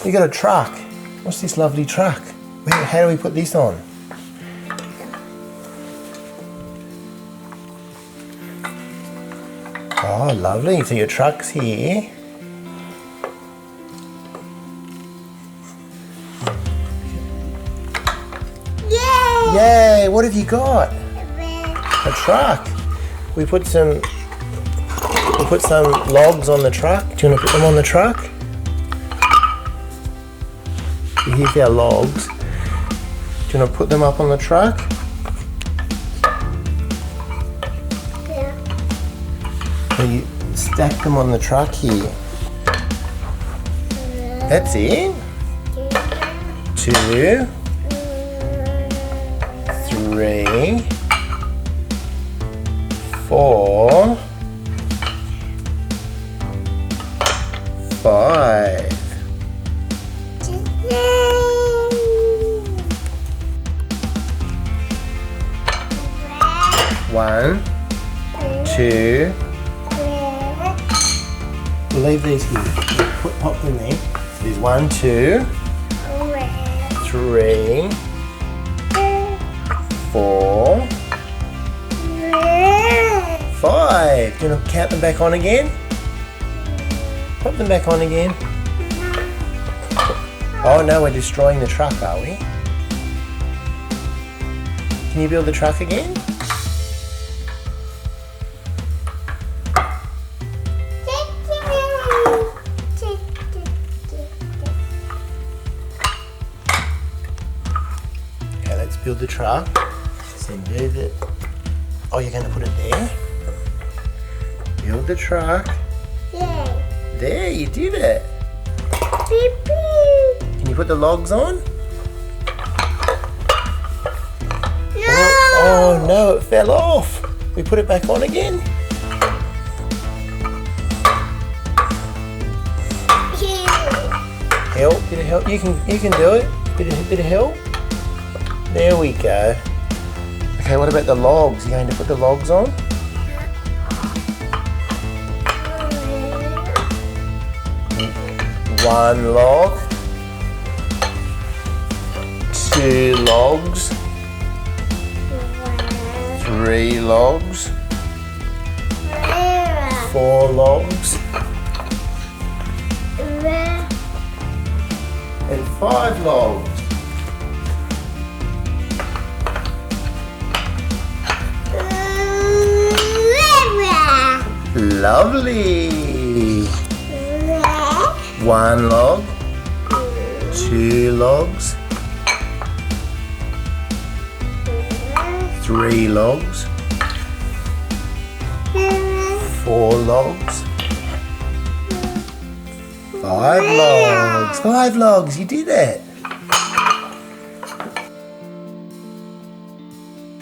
You got a truck. What's this lovely truck? How do we put this on? Oh, lovely. So your truck's here. Yay! Yay! What have you got? A truck. We put some logs on the truck. Do you want to put them on the truck? Here's our logs. Do you want to put them up on the truck? Yeah. So you stack them on the truck here. That's it. 2, 3, 4, 5. One, 2. We'll leave these here. Pop them there. There's 1, 2, 3, 4, 5. Do you want to count them back on again? Pop them back on again. Oh no, we're destroying the truck, are we? Can you build the truck again? Okay, let's build the truck. So move it. Oh, you're going to put it there? Build the truck. Yay. There, you did it. Beep, beep. Can you put the logs on? No. Oh no, it fell off. We put it back on again. Help, bit of help. You can do it. Bit of help. There we go. Okay, what about the logs? You going to put the logs on? One log. 2 logs. 3 logs. 4 logs. And 5 logs. Lovely. 1 log. 2 logs. 3 logs. 4 logs. 5 logs. 5 logs. You did it.